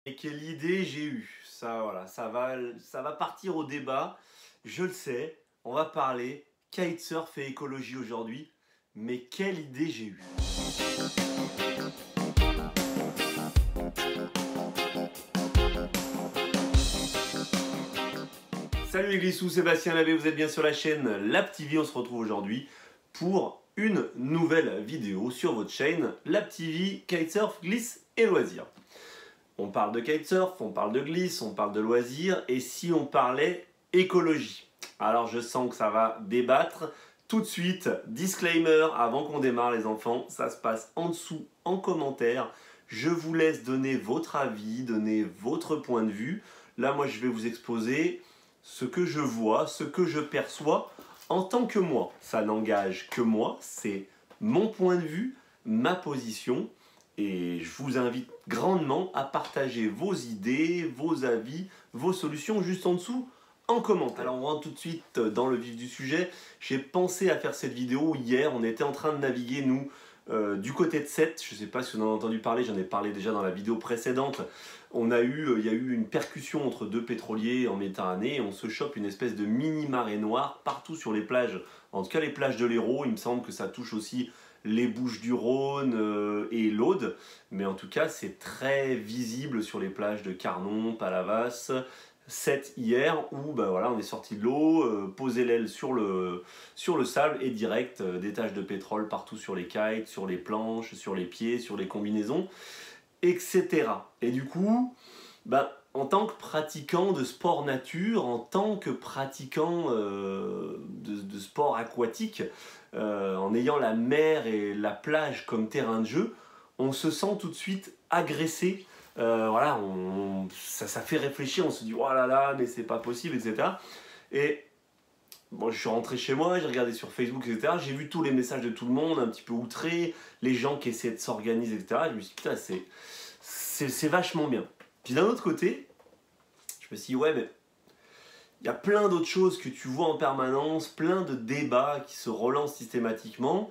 Et quelle idée j'ai eue. Ça, voilà, ça va partir au débat. Je le sais, on va parler kitesurf et écologie aujourd'hui. Mais quelle idée j'ai eue. Salut les glissous, Sébastien Labbé, vous êtes bien sur la chaîne LabTV. On se retrouve aujourd'hui pour une nouvelle vidéo sur votre chaîne LabTV Kitesurf, Glisse et Loisirs. On parle de kitesurf, on parle de glisse, on parle de loisirs, et si on parlait écologie? Alors je sens que ça va débattre. Tout de suite, disclaimer, avant qu'on démarre les enfants, ça se passe en dessous en commentaire. Je vous laisse donner votre avis, donner votre point de vue. Là, moi, je vais vous exposer ce que je vois, ce que je perçois en tant que moi. Ça n'engage que moi, c'est mon point de vue, ma position. Et je vous invite grandement à partager vos idées, vos avis, vos solutions juste en dessous en commentaire. Alors on rentre tout de suite dans le vif du sujet. J'ai pensé à faire cette vidéo hier. On était en train de naviguer, nous, du côté de Sète. Je ne sais pas si vous en avez entendu parler, j'en ai parlé déjà dans la vidéo précédente. Il y a eu une percussion entre deux pétroliers en Méditerranée. Et on se chope une espèce de mini marée noire partout sur les plages. En tout cas les plages de l'Hérault, il me semble que ça touche aussi les Bouches-du-Rhône et l'Aude, mais en tout cas c'est très visible sur les plages de Carnon, Palavas, Sète hier, où ben voilà, on est sorti de l'eau, posé l'aile sur le sable et direct des taches de pétrole partout sur les kites, sur les planches, sur les pieds, sur les combinaisons, etc. Et du coup, ben, en tant que pratiquant de sport nature, en tant que pratiquant de sport aquatique, en ayant la mer et la plage comme terrain de jeu, on se sent tout de suite agressé. Voilà, ça fait réfléchir, on se dit oh là là, mais c'est pas possible, etc. Et bon, je suis rentré chez moi, j'ai regardé sur Facebook, etc. J'ai vu tous les messages de tout le monde, un petit peu outrés, les gens qui essaient de s'organiser, etc. Et je me suis dit putain, c'est vachement bien. Puis d'un autre côté, je me suis dit ouais, mais il y a plein d'autres choses que tu vois en permanence, plein de débats qui se relancent systématiquement.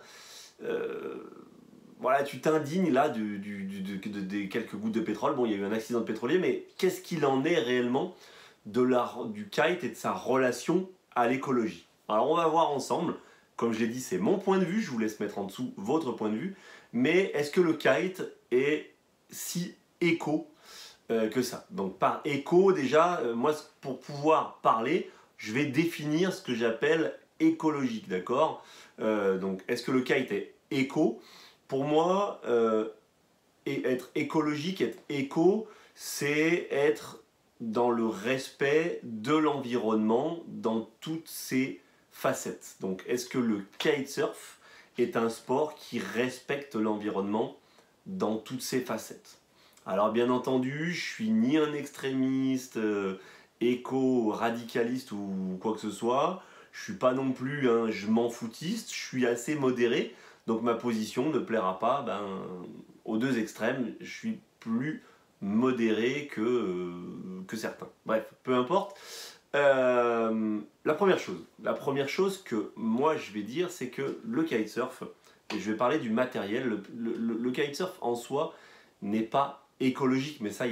Voilà, tu t'indignes là des quelques gouttes de pétrole. Bon, il y a eu un accident de pétrolier, mais qu'est-ce qu'il en est réellement du kite et de sa relation à l'écologie? Alors on va voir ensemble. Comme je l'ai dit, c'est mon point de vue. Je vous laisse mettre en dessous votre point de vue. Mais est-ce que le kite est si éco que ça? Donc par éco, déjà, moi pour pouvoir parler, je vais définir ce que j'appelle écologique, d'accord? Donc est-ce que le kite est éco? Pour moi, être écologique, être éco, c'est être dans le respect de l'environnement dans toutes ses facettes. Donc est-ce que le kitesurf est un sport qui respecte l'environnement dans toutes ses facettes? Alors bien entendu, je suis ni un extrémiste, éco-radicaliste ou quoi que ce soit. Je suis pas non plus un je m'en foutiste, je suis assez modéré. Donc ma position ne plaira pas aux deux extrêmes. Je suis plus modéré que certains. Bref, peu importe. La première chose que moi je vais dire, c'est que le kitesurf, et je vais parler du matériel, le kitesurf en soi n'est pas écologique, mais ça,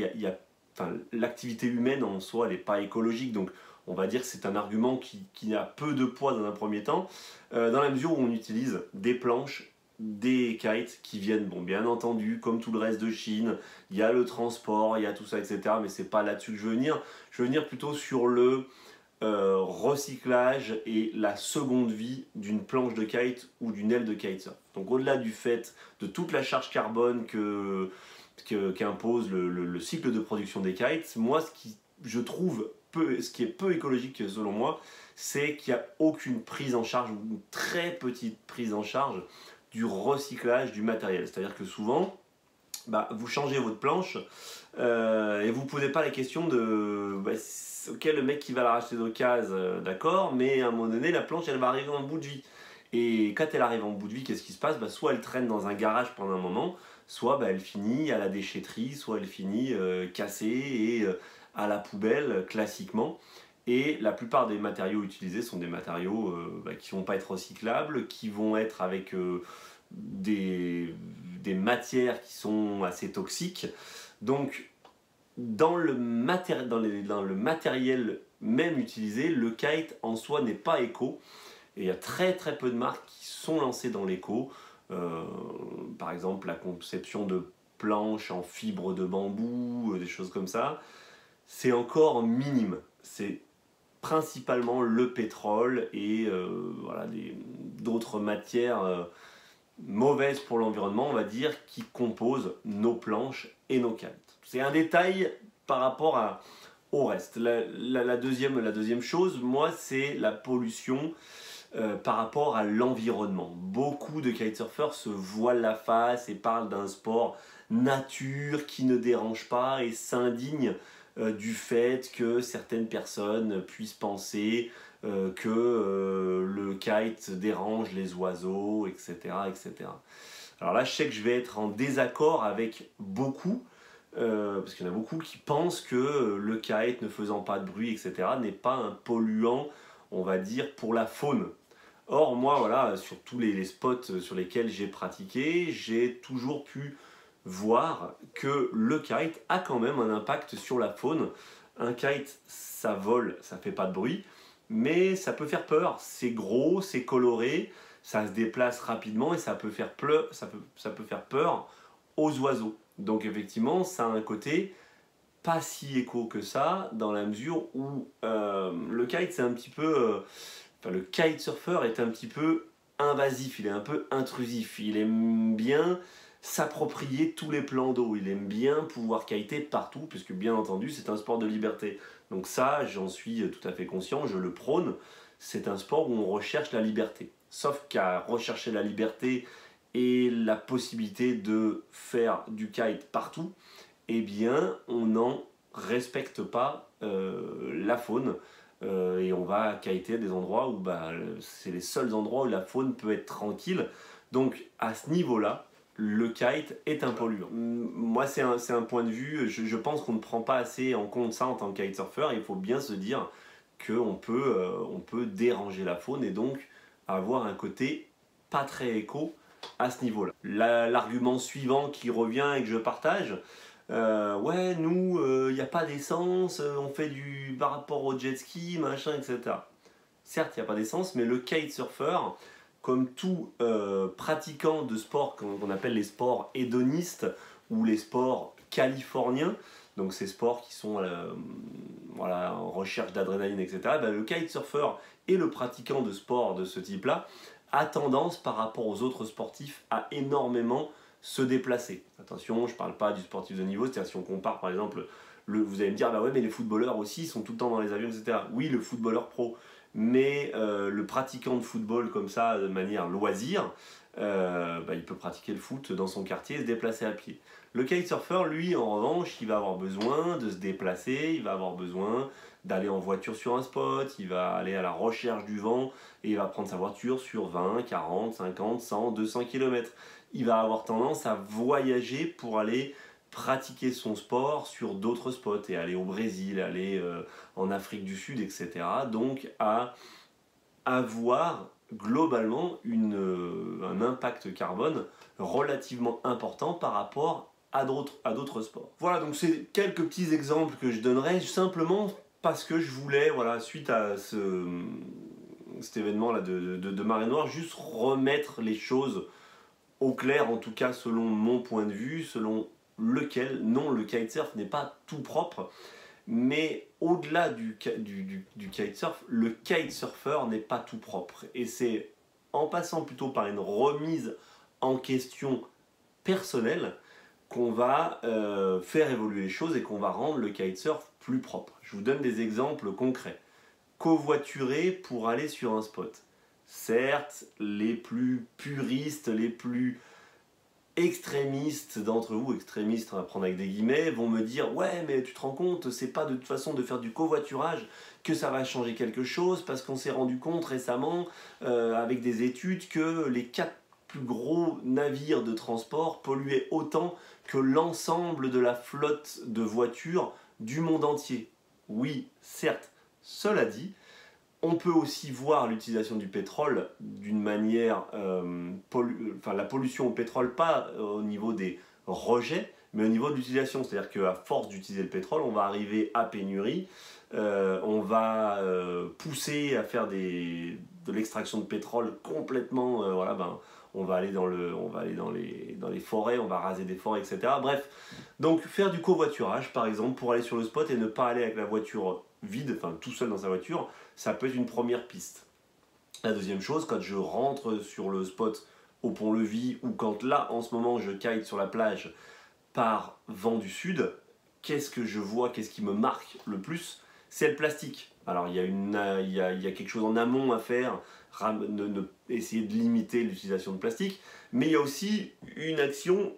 enfin, l'activité humaine en soi, elle n'est pas écologique, donc on va dire que c'est un argument qui a peu de poids dans un premier temps, dans la mesure où on utilise des planches, des kites qui viennent, bon, bien entendu, comme tout le reste de Chine, il y a le transport, il y a tout ça, etc., mais c'est pas là-dessus que je veux venir. Je veux venir plutôt sur le recyclage et la seconde vie d'une planche de kite ou d'une aile de kitesurf. Donc au-delà du fait de toute la charge carbone qu'impose le cycle de production des kites, moi ce qui est peu écologique selon moi, c'est qu'il n'y a aucune prise en charge, ou une très petite prise en charge du recyclage du matériel. C'est-à-dire que souvent, vous changez votre planche et vous ne posez pas la question de ok, le mec qui va la racheter d'occasion, d'accord, mais à un moment donné, la planche elle va arriver en bout de vie. Et quand elle arrive en bout de vie, qu'est-ce qui se passe? Soit elle traîne dans un garage pendant un moment, soit elle finit à la déchetterie, soit elle finit cassée et à la poubelle classiquement. Et la plupart des matériaux utilisés sont des matériaux qui ne vont pas être recyclables, qui vont être avec des matières qui sont assez toxiques. Donc dans le matériel même utilisé, le kite en soi n'est pas éco. Et il y a très très peu de marques qui sont lancées dans l'éco. Par exemple, la conception de planches en fibre de bambou, des choses comme ça, c'est encore minime. C'est principalement le pétrole et voilà, d'autres matières mauvaises pour l'environnement, on va dire, qui composent nos planches et nos kites. C'est un détail par rapport au reste. La deuxième chose, moi, c'est la pollution par rapport à l'environnement. Beaucoup de kitesurfers se voilent la face et parlent d'un sport nature qui ne dérange pas et s'indignent du fait que certaines personnes puissent penser que le kite dérange les oiseaux, etc., etc. Alors là, je sais que je vais être en désaccord avec beaucoup, parce qu'il y en a beaucoup qui pensent que le kite ne faisant pas de bruit, etc., n'est pas un polluant, on va dire, pour la faune. Or, moi, voilà, sur tous les spots sur lesquels j'ai pratiqué, j'ai toujours pu voir que le kite a quand même un impact sur la faune. Un kite, ça vole, ça fait pas de bruit, mais ça peut faire peur. C'est gros, c'est coloré, ça se déplace rapidement et ça peut faire peur aux oiseaux. Donc effectivement, ça a un côté pas si éco que ça, dans la mesure où le kite, c'est un petit peu... le kitesurfer est un petit peu invasif, il est un peu intrusif. Il aime bien s'approprier tous les plans d'eau, il aime bien pouvoir kiter partout, puisque bien entendu, c'est un sport de liberté. Donc ça, j'en suis tout à fait conscient, je le prône. C'est un sport où on recherche la liberté. Sauf qu'à rechercher la liberté et la possibilité de faire du kite partout, eh bien, on n'en respecte pas la faune. Et on va kiter à des endroits où c'est les seuls endroits où la faune peut être tranquille. Donc, à ce niveau-là, le kite est un polluant. Moi, c'est un point de vue, je pense qu'on ne prend pas assez en compte ça en tant que kitesurfer. Il faut bien se dire qu'on peut déranger la faune et donc avoir un côté pas très éco à ce niveau-là. L'argument suivant qui revient et que je partage, ouais, nous, il n'y a pas d'essence, on fait du par rapport au jet ski, machin, etc. Certes, il n'y a pas d'essence, mais le kitesurfer, comme tout pratiquant de sport qu'on appelle les sports hédonistes ou les sports californiens, donc ces sports qui sont voilà, en recherche d'adrénaline, etc., le kitesurfer et le pratiquant de sport de ce type-là a tendance par rapport aux autres sportifs à énormément se déplacer. Attention, je ne parle pas du sportif de niveau, c'est-à-dire si on compare par exemple, vous allez me dire, bah ouais, mais les footballeurs aussi sont tout le temps dans les avions, etc. Oui, le footballeur pro, mais le pratiquant de football comme ça, de manière loisir, il peut pratiquer le foot dans son quartier et se déplacer à pied. Le kitesurfer, lui, en revanche, il va avoir besoin de se déplacer, il va avoir besoin d'aller en voiture sur un spot, il va aller à la recherche du vent et il va prendre sa voiture sur 20, 40, 50, 100, 200 km. Il va avoir tendance à voyager pour aller pratiquer son sport sur d'autres spots et aller au Brésil, aller en Afrique du Sud, etc. Donc à avoir globalement un impact carbone relativement important par rapport à d'autres sports. Voilà, donc c'est quelques petits exemples que je donnerai simplement parce que je voulais, voilà, suite à cet événement-là de marée noire, juste remettre les choses au clair, en tout cas selon mon point de vue, selon lequel, non, le kitesurf n'est pas tout propre, mais au-delà du kitesurf, le kitesurfer n'est pas tout propre. Et c'est en passant plutôt par une remise en question personnelle qu'on va faire évoluer les choses et qu'on va rendre le kitesurf plus propre. Je vous donne des exemples concrets. Covoiturer pour aller sur un spot. Certes, les plus puristes, les plus extrémistes d'entre vous, extrémistes, on va prendre avec des guillemets, vont me dire « Ouais, mais tu te rends compte, c'est pas de toute façon de faire du covoiturage que ça va changer quelque chose, parce qu'on s'est rendu compte récemment, avec des études, que les 4 plus gros navires de transport polluaient autant que l'ensemble de la flotte de voitures du monde entier. » Oui, certes, cela dit, on peut aussi voir l'utilisation du pétrole d'une manière, la pollution au pétrole, pas au niveau des rejets, mais au niveau de l'utilisation. C'est-à-dire qu'à force d'utiliser le pétrole, on va arriver à pénurie, on va pousser à faire de l'extraction de pétrole complètement, voilà, ben, on va aller dans les forêts, on va raser des forêts, etc. Bref, donc faire du covoiturage, par exemple, pour aller sur le spot et ne pas aller avec la voiture vide, enfin tout seul dans sa voiture, ça peut être une première piste. La deuxième chose, quand je rentre sur le spot au Pont-Levis ou quand là, en ce moment, je kite sur la plage par vent du sud, qu'est-ce que je vois, qu'est-ce qui me marque le plus? C'est le plastique. Alors il y a quelque chose en amont à faire, essayer de limiter l'utilisation de plastique, mais il y a aussi une action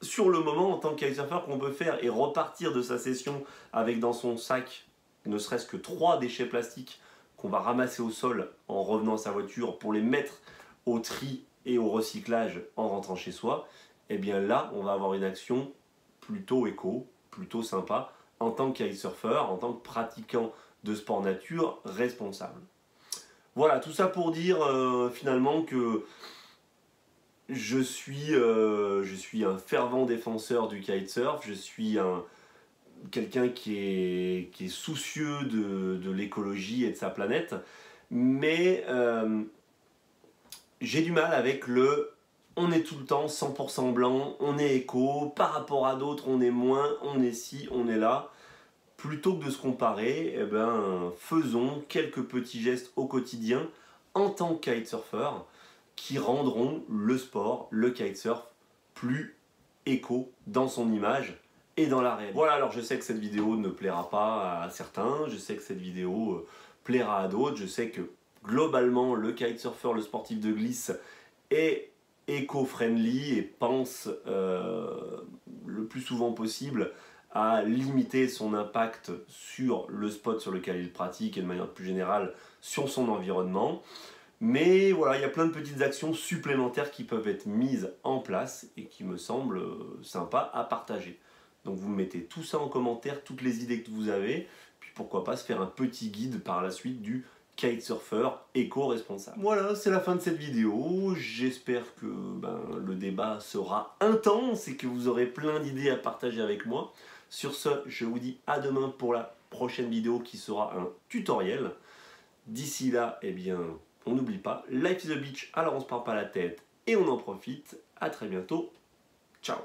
sur le moment en tant que kitesurfer qu'on peut faire et repartir de sa session avec dans son sac ne serait-ce que 3 déchets plastiques qu'on va ramasser au sol en revenant à sa voiture pour les mettre au tri et au recyclage en rentrant chez soi, et bien là on va avoir une action plutôt éco, plutôt sympa en tant que kitesurfer, en tant que pratiquant de sport nature responsable. Voilà, tout ça pour dire finalement que je suis un fervent défenseur du kitesurf, je suis quelqu'un qui est soucieux de l'écologie et de sa planète, mais j'ai du mal avec on est tout le temps 100% blanc, on est éco, par rapport à d'autres on est moins, on est ci, on est là. Plutôt que de se comparer, eh ben, faisons quelques petits gestes au quotidien en tant que kitesurfer qui rendront le sport, le kitesurf, plus éco dans son image et dans la réalité. Voilà, alors je sais que cette vidéo ne plaira pas à certains, je sais que cette vidéo plaira à d'autres, je sais que globalement le kitesurfer, le sportif de glisse est éco-friendly et pense le plus souvent possible à limiter son impact sur le spot sur lequel il pratique et de manière plus générale sur son environnement. Mais voilà, il y a plein de petites actions supplémentaires qui peuvent être mises en place et qui me semblent sympas à partager. Donc vous mettez tout ça en commentaire, toutes les idées que vous avez, puis pourquoi pas se faire un petit guide par la suite du kitesurfer éco-responsable. Voilà, c'est la fin de cette vidéo. J'espère que le débat sera intense et que vous aurez plein d'idées à partager avec moi. Sur ce, je vous dis à demain pour la prochaine vidéo qui sera un tutoriel. D'ici là, eh bien, on n'oublie pas, life is a beach, alors on se prend pas la tête et on en profite. À très bientôt. Ciao.